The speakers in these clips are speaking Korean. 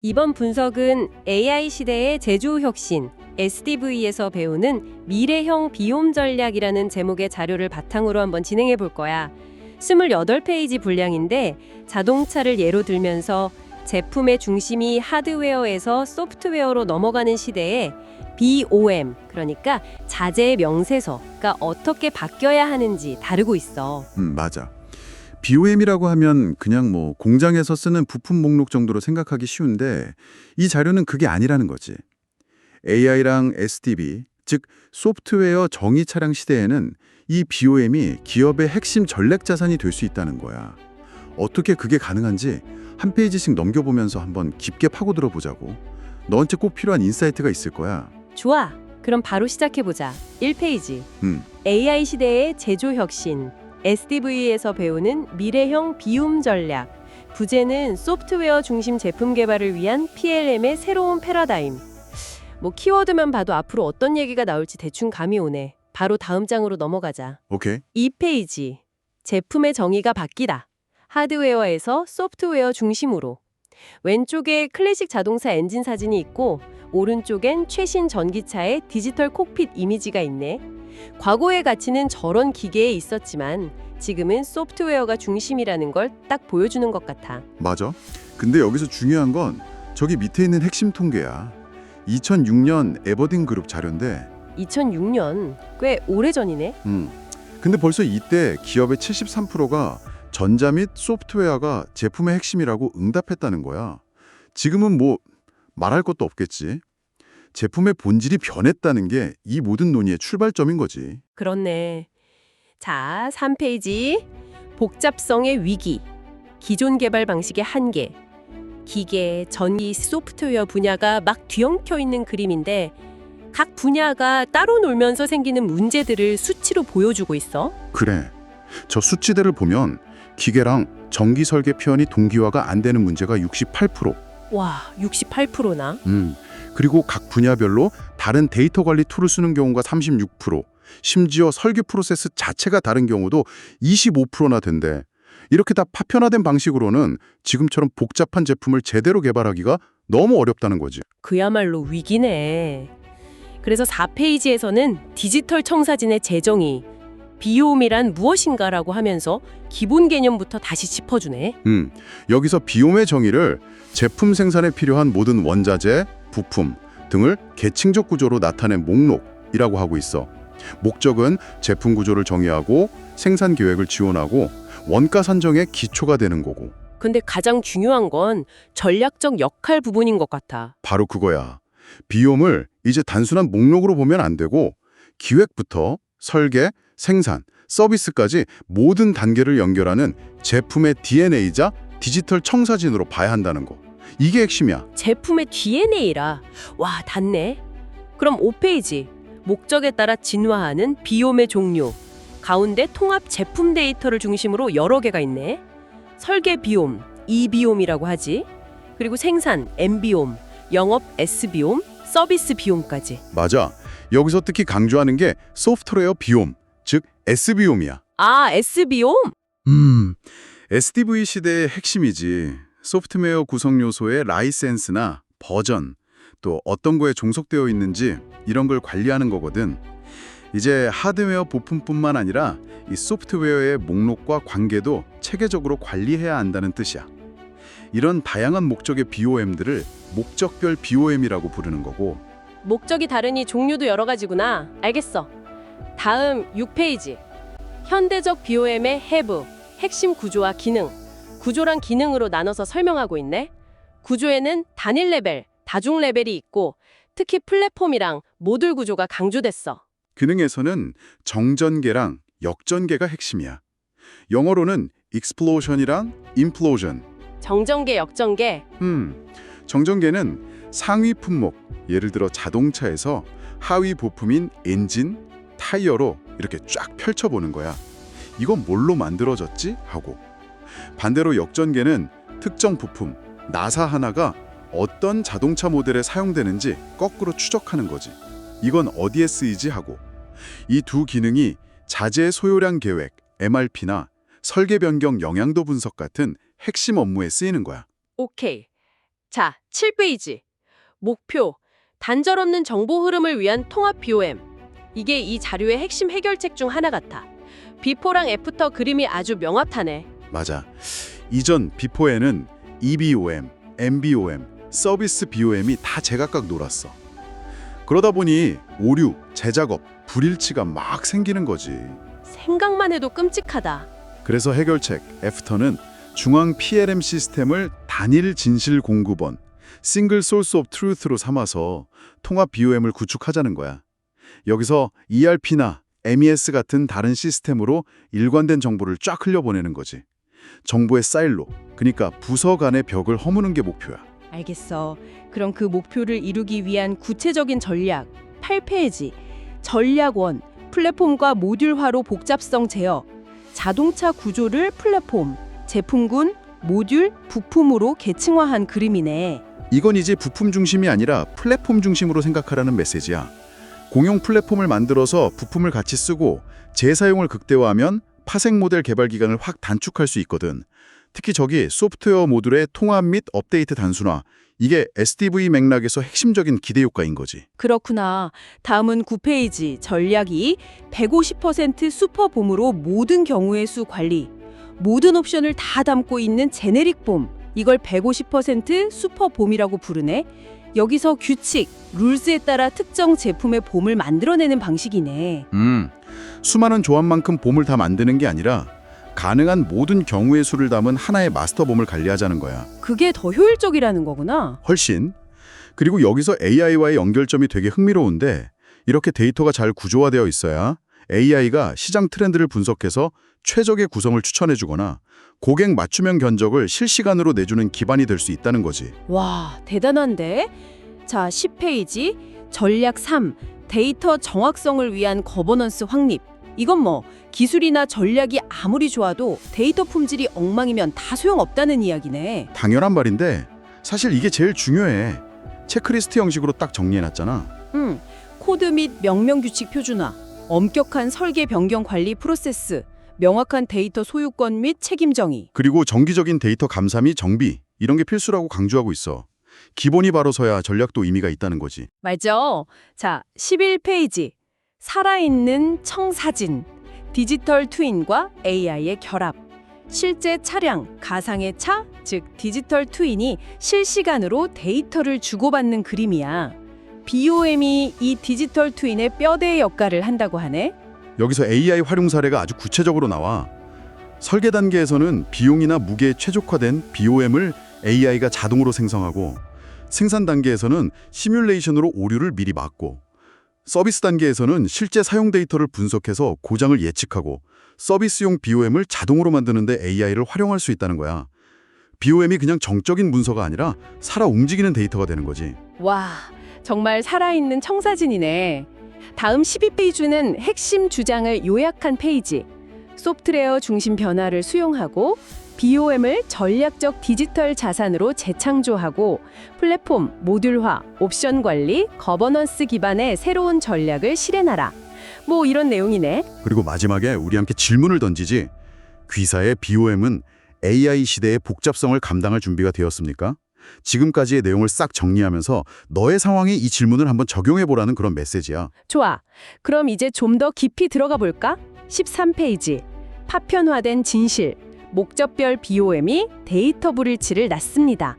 이번 분석은 AI 시대의 제조 혁신, SDV에서 배우는 미래형 비움 전략이라는 제목의 자료를 바탕으로 한번 진행해 볼 거야. 28페이지 분량인데 자동차를 예로 들면서 제품의 중심이 하드웨어에서 소프트웨어로 넘어가는 시대에 BOM, 그러니까 자재의 명세서가 어떻게 바뀌어야 하는지 다루고 있어. 맞아. BOM이라고 하면 그냥 뭐 공장에서 쓰는 부품 목록 정도로 생각하기 쉬운데 이 자료는 그게 아니라는 거지. AI랑 SDV, 즉 소프트웨어 정의 차량 시대에는 이 BOM이 기업의 핵심 전략 자산이 될 수 있다는 거야. 어떻게 그게 가능한지 한 페이지씩 넘겨보면서 한번 깊게 파고들어 보자고. 너한테 꼭 필요한 인사이트가 있을 거야. 좋아. 그럼 바로 시작해보자. 1페이지. 음, AI 시대의 제조 혁신, SDV에서 배우는 미래형 비움 전략. 부제는 소프트웨어 중심 제품 개발을 위한 PLM의 새로운 패러다임. 뭐 키워드만 봐도 앞으로 어떤 얘기가 나올지 대충 감이 오네. 바로 다음 장으로 넘어가자. 오케이. 2페이지. 제품의 정의가 바뀌다. 하드웨어에서 소프트웨어 중심으로. 왼쪽에 클래식 자동차 엔진 사진이 있고 오른쪽엔 최신 전기차의 디지털 콕핏 이미지가 있네. 과거의 가치는 저런 기계에 있었지만 지금은 소프트웨어가 중심이라는 걸 딱 보여주는 것 같아. 맞아. 근데 여기서 중요한 건 저기 밑에 있는 핵심 통계야. 2006년 에버딘 그룹 자료인데 2006년 꽤 오래전이네. 근데 벌써 이때 기업의 73%가 전자 및 소프트웨어가 제품의 핵심이라고 응답했다는 거야. 지금은 뭐 말할 것도 없겠지. 제품의 본질이 변했다는 게 이 모든 논의의 출발점인 거지. 그렇네. 자, 3페이지. 복잡성의 위기. 기존 개발 방식의 한계. 기계, 전기, 소프트웨어 분야가 막 뒤엉켜 있는 그림인데 각 분야가 따로 놀면서 생기는 문제들을 수치로 보여주고 있어. 그래. 저 수치들을 보면 기계랑 전기 설계 표현이 동기화가 안 되는 문제가 68%. 와, 68%나? 그리고 각 분야별로 다른 데이터 관리 툴을 쓰는 경우가 36%, 심지어 설계 프로세스 자체가 다른 경우도 25%나 된대. 이렇게 다 파편화된 방식으로는 지금처럼 복잡한 제품을 제대로 개발하기가 너무 어렵다는 거지. 그야말로 위기네. 그래서 4페이지에서는 디지털 청사진의 재정의, 비움이란 무엇인가라고 하면서 기본 개념부터 다시 짚어주네. 여기서 비용의 정의를 제품 생산에 필요한 모든 원자재, 부품 등을 계층적 구조로 나타낸 목록이라고 하고 있어. 목적은 제품 구조를 정의하고 생산 계획을 지원하고 원가 산정의 기초가 되는 거고. 근데 가장 중요한 건 전략적 역할 부분인 것 같아. 바로 그거야. 비용을 이제 단순한 목록으로 보면 안 되고 기획부터 설계, 생산, 서비스까지 모든 단계를 연결하는 제품의 DNA이자 디지털 청사진으로 봐야 한다는 거. 이게 핵심이야. 제품의 DNA라. 와, 닿네. 그럼 5페이지. 목적에 따라 진화하는 비움의 종류. 가운데 통합 제품 데이터를 중심으로 여러 개가 있네. 설계 비움, E비움이라고 하지. 그리고 생산, M비움, 영업, S비움, 서비스 비움까지. 맞아. 여기서 특히 강조하는 게 소프트웨어 비움, 즉 S비움이야. 아, S비움? SDV 시대의 핵심이지. 소프트웨어 구성 요소의 라이센스나 버전, 또 어떤 거에 종속되어 있는지 이런 걸 관리하는 거거든. 이제 하드웨어 부품뿐만 아니라 이 소프트웨어의 목록과 관계도 체계적으로 관리해야 한다는 뜻이야. 이런 다양한 목적의 BOM들을 목적별 BOM이라고 부르는 거고. 목적이 다르니 종류도 여러 가지구나. 알겠어. 다음 6페이지. 현대적 BOM의 해부, 핵심 구조와 기능. 구조랑 기능으로 나눠서 설명하고 있네. 구조에는 단일 레벨, 다중 레벨이 있고 특히 플랫폼이랑 모듈 구조가 강조됐어. 기능에서는 정전계랑 역전계가 핵심이야. 영어로는 explosion이랑 implosion. 정전계, 역전계. 정전계는 상위 품목, 예를 들어 자동차에서 하위 부품인 엔진, 타이어로 이렇게 쫙 펼쳐보는 거야. 이건 뭘로 만들어졌지? 하고. 반대로 역전계는 특정 부품, 나사 하나가 어떤 자동차 모델에 사용되는지 거꾸로 추적하는 거지. 이건 어디에 쓰이지? 하고. 이 두 기능이 자재 소요량 계획, MRP나 설계 변경 영향도 분석 같은 핵심 업무에 쓰이는 거야. 오케이. 자, 7페이지. 목표, 단절 없는 정보 흐름을 위한 통합 BOM. 이게 이 자료의 핵심 해결책 중 하나 같아. 비포랑 애프터 그림이 아주 명확하네. 맞아. 이전 비포에는 EBOM, MBOM, 서비스 BOM이 다 제각각 놀았어. 그러다 보니 오류, 재작업, 불일치가 막 생기는 거지. 생각만 해도 끔찍하다. 그래서 해결책 애프터는 중앙 PLM 시스템을 단일 진실 공급원, 싱글 소스 오브 트루스로 삼아서 통합 BOM을 구축하자는 거야. 여기서 ERP나 MES 같은 다른 시스템으로 일관된 정보를 쫙 흘려보내는 거지. 정보의 사일로, 그러니까 부서 간의 벽을 허무는 게 목표야. 알겠어. 그럼 그 목표를 이루기 위한 구체적인 전략. 8페이지. 전략1. 플랫폼과 모듈화로 복잡성 제어. 자동차 구조를 플랫폼, 제품군, 모듈, 부품으로 계층화한 그림이네. 이건 이제 부품 중심이 아니라 플랫폼 중심으로 생각하라는 메시지야. 공용 플랫폼을 만들어서 부품을 같이 쓰고 재사용을 극대화하면 파생 모델 개발 기간을 확 단축할 수 있거든. 특히 저기 소프트웨어 모듈의 통합 및 업데이트 단순화, 이게 SDV 맥락에서 핵심적인 기대 효과인 거지. 그렇구나. 다음은 9페이지. 전략 2. 150% 슈퍼봄으로 모든 경우의 수 관리. 모든 옵션을 다 담고 있는 제네릭 봄. 이걸 150% 슈퍼봄이라고 부르네. 여기서 규칙, 룰스에 따라 특정 제품의 봄을 만들어내는 방식이네. 수많은 조합만큼 봄을 다 만드는 게 아니라 가능한 모든 경우의 수를 담은 하나의 마스터 봄을 관리하자는 거야. 그게 더 효율적이라는 거구나. 훨씬. 그리고 여기서 AI와의 연결점이 되게 흥미로운데 이렇게 데이터가 잘 구조화되어 있어야 AI가 시장 트렌드를 분석해서 최적의 구성을 추천해주거나 고객 맞춤형 견적을 실시간으로 내주는 기반이 될 수 있다는 거지. 와, 대단한데? 자, 10페이지. 전략 3. 데이터 정확성을 위한 거버넌스 확립. 이건 뭐 기술이나 전략이 아무리 좋아도 데이터 품질이 엉망이면 다 소용없다는 이야기네. 당연한 말인데 사실 이게 제일 중요해. 체크리스트 형식으로 딱 정리해놨잖아. 코드 및 명령 규칙 표준화, 엄격한 설계 변경 관리 프로세스, 명확한 데이터 소유권 및 책임 정의. 그리고 정기적인 데이터 감사 및 정비, 이런 게 필수라고 강조하고 있어. 기본이 바로 서야 전략도 의미가 있다는 거지. 맞죠? 자, 11페이지. 살아있는 청사진, 디지털 트윈과 AI의 결합. 실제 차량, 가상의 차, 즉 디지털 트윈이 실시간으로 데이터를 주고받는 그림이야. BOM이 이 디지털 트윈의 뼈대 역할을 한다고 하네. 여기서 AI 활용 사례가 아주 구체적으로 나와. 설계 단계에서는 비용이나 무게에 최적화된 BOM을 AI가 자동으로 생성하고, 생산 단계에서는 시뮬레이션으로 오류를 미리 막고, 서비스 단계에서는 실제 사용 데이터를 분석해서 고장을 예측하고 서비스용 BOM을 자동으로 만드는데 AI를 활용할 수 있다는 거야. BOM이 그냥 정적인 문서가 아니라 살아 움직이는 데이터가 되는 거지. 와, 정말 살아있는 청사진이네. 다음 12페이지는 핵심 주장을 요약한 페이지. 소프트웨어 중심 변화를 수용하고 BOM을 전략적 디지털 자산으로 재창조하고 플랫폼, 모듈화, 옵션 관리, 거버넌스 기반의 새로운 전략을 실현하라. 뭐 이런 내용이네. 그리고 마지막에 우리 함께 질문을 던지지. 귀사의 BOM은 AI 시대의 복잡성을 감당할 준비가 되었습니까? 지금까지의 내용을 싹 정리하면서 너의 상황에 이 질문을 한번 적용해보라는 그런 메시지야. 좋아. 그럼 이제 좀 더 깊이 들어가 볼까? 13페이지. 파편화된 진실. 목적별 BOM이 데이터 불일치를 낳습니다.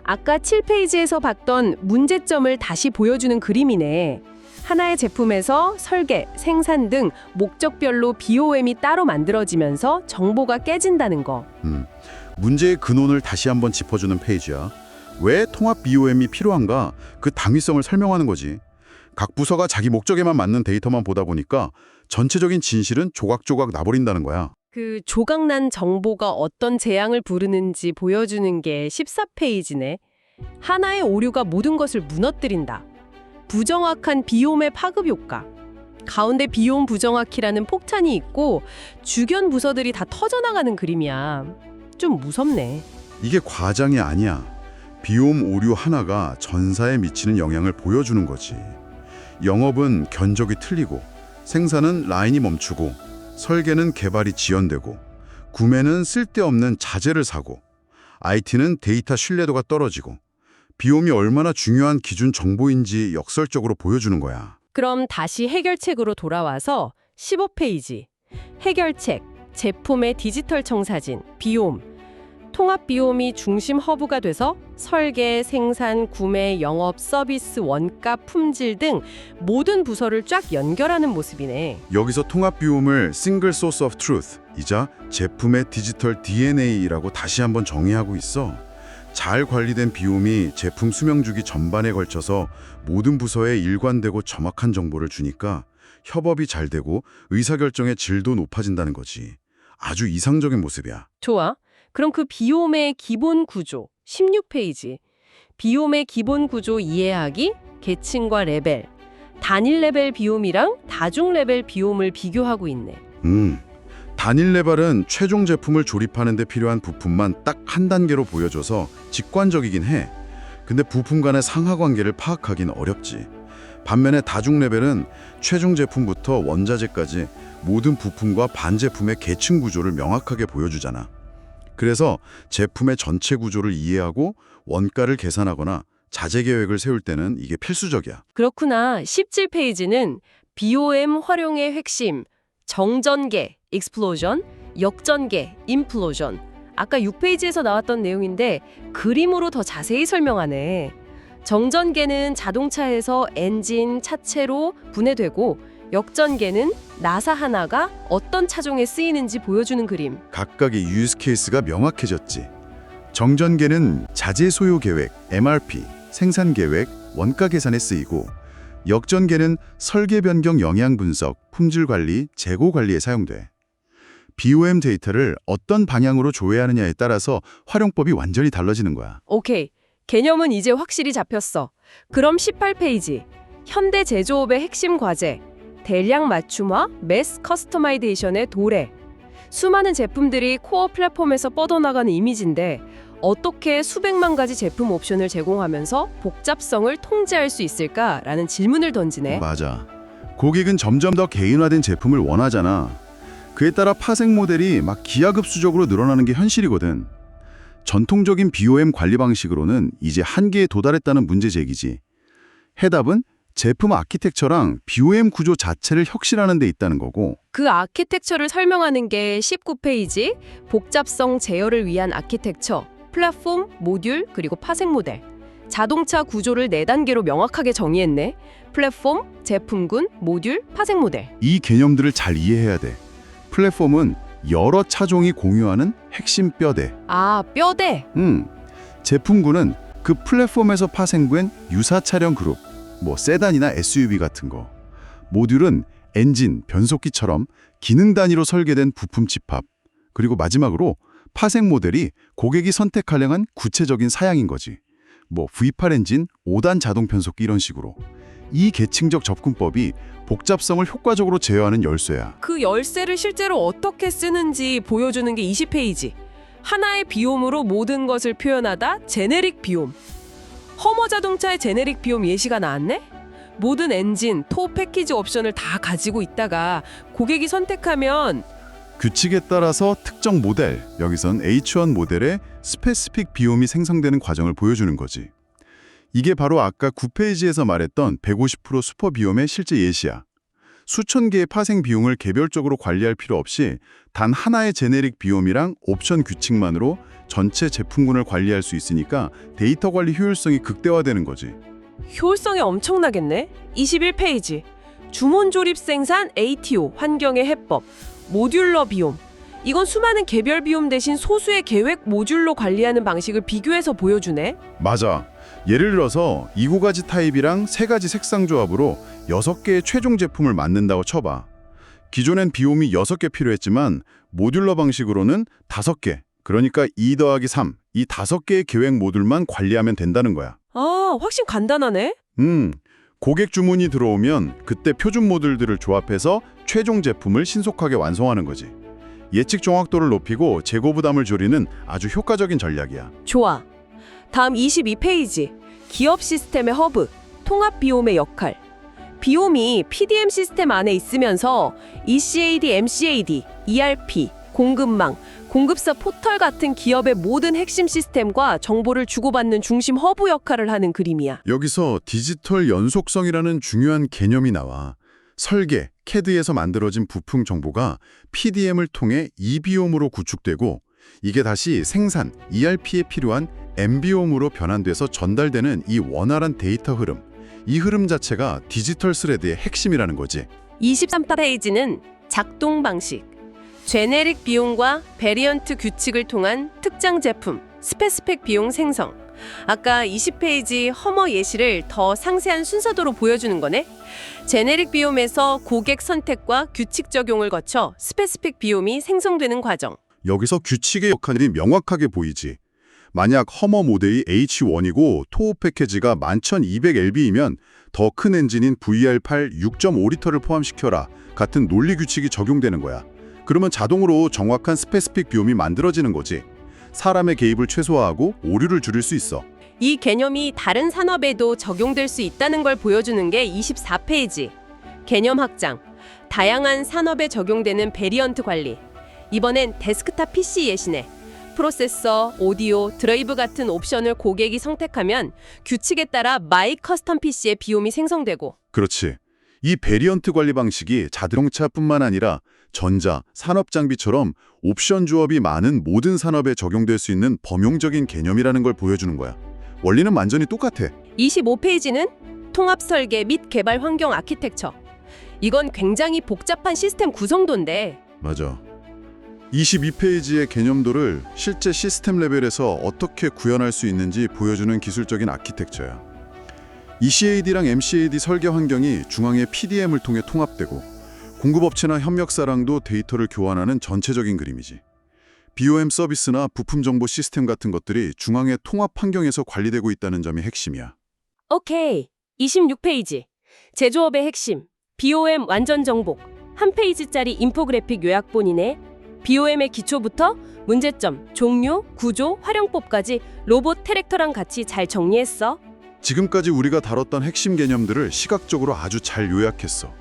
아까 7페이지에서 봤던 문제점을 다시 보여주는 그림이네. 하나의 제품에서 설계, 생산 등 목적별로 BOM이 따로 만들어지면서 정보가 깨진다는 거. 문제의 근원을 다시 한번 짚어주는 페이지야. 왜 통합 BOM이 필요한가? 그 당위성을 설명하는 거지. 각 부서가 자기 목적에만 맞는 데이터만 보다 보니까 전체적인 진실은 조각조각 나버린다는 거야. 그 조각난 정보가 어떤 재앙을 부르는지 보여주는 게 14페이지네. 하나의 오류가 모든 것을 무너뜨린다. 부정확한 비옴의 파급 효과. 가운데 비옴 부정확히라는 폭탄이 있고 주변 부서들이 다 터져나가는 그림이야. 좀 무섭네. 이게 과장이 아니야. 비옴 오류 하나가 전사에 미치는 영향을 보여주는 거지. 영업은 견적이 틀리고, 생산은 라인이 멈추고, 설계는 개발이 지연되고, 구매는 쓸데없는 자재를 사고, IT는 데이터 신뢰도가 떨어지고, 비움이 얼마나 중요한 기준 정보인지 역설적으로 보여주는 거야. 그럼 다시 해결책으로 돌아와서 15페이지. 해결책, 제품의 디지털 청사진, 비움. 통합 비움이 중심 허브가 돼서 설계, 생산, 구매, 영업, 서비스, 원가, 품질 등 모든 부서를 쫙 연결하는 모습이네. 여기서 통합 비움을 Single Source of Truth, 이자 제품의 디지털 DNA라고 다시 한번 정의하고 있어. 잘 관리된 비움이 제품 수명주기 전반에 걸쳐서 모든 부서에 일관되고 정확한 정보를 주니까 협업이 잘 되고 의사결정의 질도 높아진다는 거지. 아주 이상적인 모습이야. 좋아. 그럼 그 비움의 기본 구조, 16페이지. 비움의 기본 구조 이해하기, 계층과 레벨. 단일 레벨 비움이랑 다중 레벨 비움을 비교하고 있네. 단일 레벨은 최종 제품을 조립하는 데 필요한 부품만 딱 한 단계로 보여줘서 직관적이긴 해. 근데 부품 간의 상하 관계를 파악하긴 어렵지. 반면에 다중 레벨은 최종 제품부터 원자재까지 모든 부품과 반제품의 계층 구조를 명확하게 보여주잖아. 그래서 제품의 전체 구조를 이해하고 원가를 계산하거나 자재 계획을 세울 때는 이게 필수적이야. 그렇구나. 17페이지는 BOM 활용의 핵심, 정전개, 익스플로전, 역전개, 임플로전. 아까 6페이지에서 나왔던 내용인데 그림으로 더 자세히 설명하네. 정전개는 자동차에서 엔진, 차체로 분해되고 역전개는 나사 하나가 어떤 차종에 쓰이는지 보여주는 그림. 각각의 유스 케이스가 명확해졌지. 정전개는 자재 소요 계획, MRP, 생산 계획, 원가 계산에 쓰이고 역전개는 설계 변경 영향 분석, 품질 관리, 재고 관리에 사용돼. BOM 데이터를 어떤 방향으로 조회하느냐에 따라서 활용법이 완전히 달라지는 거야. 오케이. 개념은 이제 확실히 잡혔어. 그럼 18페이지. 현대 제조업의 핵심 과제. 대량 맞춤화, 매스 커스터마이제이션의 도래. 수많은 제품들이 코어 플랫폼에서 뻗어나가는 이미지인데 어떻게 수백만 가지 제품 옵션을 제공하면서 복잡성을 통제할 수 있을까라는 질문을 던지네. 맞아. 고객은 점점 더 개인화된 제품을 원하잖아. 그에 따라 파생 모델이 막 기하급수적으로 늘어나는 게 현실이거든. 전통적인 BOM 관리 방식으로는 이제 한계에 도달했다는 문제 제기지. 해답은 제품 아키텍처랑 BOM 구조 자체를 혁신하는 데 있다는 거고. 그 아키텍처를 설명하는 게 19페이지. 복잡성 제어를 위한 아키텍처, 플랫폼, 모듈, 그리고 파생 모델. 자동차 구조를 4단계로 명확하게 정의했네. 플랫폼, 제품군, 모듈, 파생 모델. 이 개념들을 잘 이해해야 돼. 플랫폼은 여러 차종이 공유하는 핵심 뼈대. 아, 뼈대. 제품군은 그 플랫폼에서 파생된 유사 차량 그룹, 뭐 세단이나 SUV 같은 거. 모듈은 엔진, 변속기처럼 기능 단위로 설계된 부품 집합. 그리고 마지막으로 파생 모델이 고객이 선택하려는 구체적인 사양인 거지. 뭐 V8 엔진, 5단 자동 변속기 이런 식으로. 이 계층적 접근법이 복잡성을 효과적으로 제어하는 열쇠야. 그 열쇠를 실제로 어떻게 쓰는지 보여주는 게 20페이지. 하나의 비옴으로 모든 것을 표현하다 제네릭 비옴. 허머 자동차의 제네릭 비옴 예시가 나왔네? 모든 엔진, 토 패키지 옵션을 다 가지고 있다가 고객이 선택하면 규칙에 따라서 특정 모델, 여기선 H1 모델의 스페시픽 비옴이 생성되는 과정을 보여주는 거지. 이게 바로 아까 9페이지에서 말했던 150% 슈퍼 비옴의 실제 예시야. 수천 개의 파생 비용을 개별적으로 관리할 필요 없이 단 하나의 제네릭 비옴이랑 옵션 규칙만으로 전체 제품군을 관리할 수 있으니까 데이터 관리 효율성이 극대화되는 거지. 효율성이 엄청나겠네. 21페이지. 주문 조립 생산 ATO, 환경의 해법, 모듈러 비옴. 이건 수많은 개별 비옴 대신 소수의 계획 모듈로 관리하는 방식을 비교해서 보여주네. 맞아. 예를 들어서 2가지 타입이랑 3가지 색상 조합으로 6개의 최종 제품을 만든다고 쳐봐. 기존엔 비옴이 6개 필요했지만 모듈러 방식으로는 5개, 그러니까 2 더하기 3, 이 5개의 계획 모듈만 관리하면 된다는 거야. 아, 훨씬 간단하네. 고객 주문이 들어오면 그때 표준 모듈들을 조합해서 최종 제품을 신속하게 완성하는 거지. 예측 정확도를 높이고 재고 부담을 줄이는 아주 효과적인 전략이야. 좋아. 다음 22페이지. 기업 시스템의 허브, 통합 비옴의 역할. 비옴이 PDM 시스템 안에 있으면서 ECAD, MCAD, ERP, 공급망, 공급사 포털 같은 기업의 모든 핵심 시스템과 정보를 주고받는 중심 허브 역할을 하는 그림이야. 여기서 디지털 연속성이라는 중요한 개념이 나와. 설계, CAD에서 만들어진 부품 정보가 PDM을 통해 EBOM으로 구축되고 이게 다시 생산, ERP에 필요한 MBOM으로 변환돼서 전달되는 이 원활한 데이터 흐름. 이 흐름 자체가 디지털 스레드의 핵심이라는 거지. 23페이지는 작동 방식. 제네릭 비용과 베리언트 규칙을 통한 특정 제품, 스페시픽 비용 생성. 아까 20페이지 허머 예시를 더 상세한 순서대로 보여주는 거네. 제네릭 비움에서 고객 선택과 규칙 적용을 거쳐 스페시픽 비움이 생성되는 과정. 여기서 규칙의 역할이 명확하게 보이지. 만약 허머 모델이 H1이고 토호 패키지가 11,200lb이면 더 큰 엔진인 VR8 6.5리터를 포함시켜라 같은 논리 규칙이 적용되는 거야. 그러면 자동으로 정확한 스페시픽 비움이 만들어지는 거지. 사람의 개입을 최소화하고 오류를 줄일 수 있어. 이 개념이 다른 산업에도 적용될 수 있다는 걸 보여주는 게 24페이지. 개념 확장. 다양한 산업에 적용되는 베리언트 관리. 이번엔 데스크탑 PC 예시네. 프로세서, 오디오, 드라이브 같은 옵션을 고객이 선택하면 규칙에 따라 마이 커스텀 PC의 비움이 생성되고. 그렇지. 이 베리언트 관리 방식이 자동차뿐만 아니라 전자, 산업 장비처럼 옵션 조합이 많은 모든 산업에 적용될 수 있는 범용적인 개념이라는 걸 보여주는 거야. 원리는 완전히 똑같아. 25페이지는 통합 설계 및 개발 환경 아키텍처. 이건 굉장히 복잡한 시스템 구성도인데. 맞아. 22페이지의 개념도를 실제 시스템 레벨에서 어떻게 구현할 수 있는지 보여주는 기술적인 아키텍처야. ECAD랑 MCAD 설계 환경이 중앙의 PDM을 통해 통합되고 공급업체나 협력사랑도 데이터를 교환하는 전체적인 그림이지. BOM 서비스나 부품 정보 시스템 같은 것들이 중앙의 통합 환경에서 관리되고 있다는 점이 핵심이야. 오케이. 26페이지. 제조업의 핵심. BOM 완전 정복. 한 페이지짜리 인포그래픽 요약본이네. BOM의 기초부터 문제점, 종류, 구조, 활용법까지 로봇 트랙터랑 같이 잘 정리했어. 지금까지 우리가 다뤘던 핵심 개념들을 시각적으로 아주 잘 요약했어.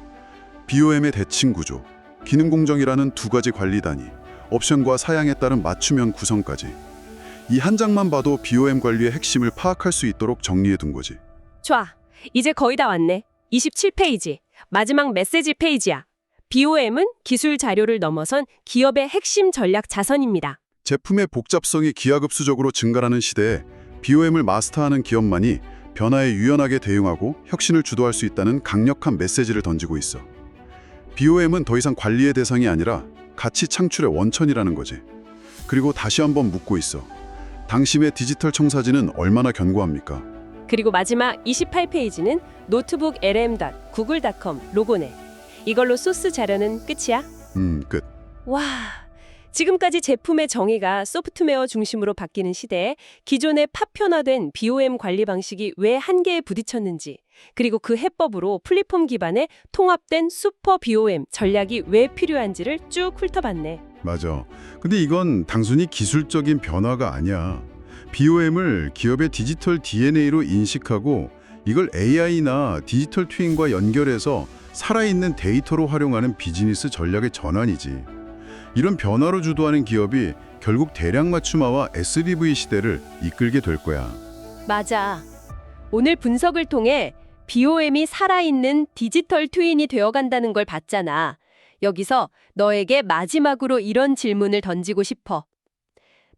BOM의 대칭 구조, 기능 공정이라는 두 가지 관리 단위, 옵션과 사양에 따른 맞춤형 구성까지. 이 한 장만 봐도 BOM 관리의 핵심을 파악할 수 있도록 정리해 둔 거지. 좋아. 이제 거의 다 왔네. 27페이지. 마지막 메시지 페이지야. BOM은 기술 자료를 넘어선 기업의 핵심 전략 자산입니다. 제품의 복잡성이 기하급수적으로 증가하는 시대에 BOM을 마스터하는 기업만이 변화에 유연하게 대응하고 혁신을 주도할 수 있다는 강력한 메시지를 던지고 있어. BOM은 더 이상 관리의 대상이 아니라 가치 창출의 원천이라는 거지. 그리고 다시 한번 묻고 있어. 당신의 디지털 청사진은 얼마나 견고합니까? 그리고 마지막 28페이지는 노트북 lm.google.com 로고네. 이걸로 소스 자료는 끝이야? 끝. 와, 지금까지 제품의 정의가 소프트웨어 중심으로 바뀌는 시대에 기존의 파편화된 BOM 관리 방식이 왜 한계에 부딪혔는지, 그리고 그 해법으로 플랫폼 기반의 통합된 슈퍼 BOM 전략이 왜 필요한지를 쭉 훑어봤네. 맞아. 근데 이건 단순히 기술적인 변화가 아니야. BOM을 기업의 디지털 DNA로 인식하고 이걸 AI나 디지털 트윈과 연결해서 살아있는 데이터로 활용하는 비즈니스 전략의 전환이지. 이런 변화로 주도하는 기업이 결국 대량 맞춤화와 SDV 시대를 이끌게 될 거야. 맞아. 오늘 분석을 통해 BOM이 살아있는 디지털 트윈이 되어간다는 걸 봤잖아. 여기서 너에게 마지막으로 이런 질문을 던지고 싶어.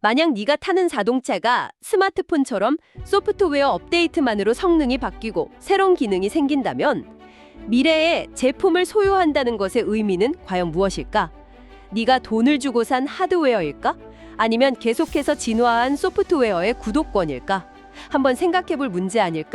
만약 네가 타는 자동차가 스마트폰처럼 소프트웨어 업데이트만으로 성능이 바뀌고 새로운 기능이 생긴다면 미래에 제품을 소유한다는 것의 의미는 과연 무엇일까? 네가 돈을 주고 산 하드웨어일까? 아니면 계속해서 진화한 소프트웨어의 구독권일까? 한번 생각해볼 문제 아닐까?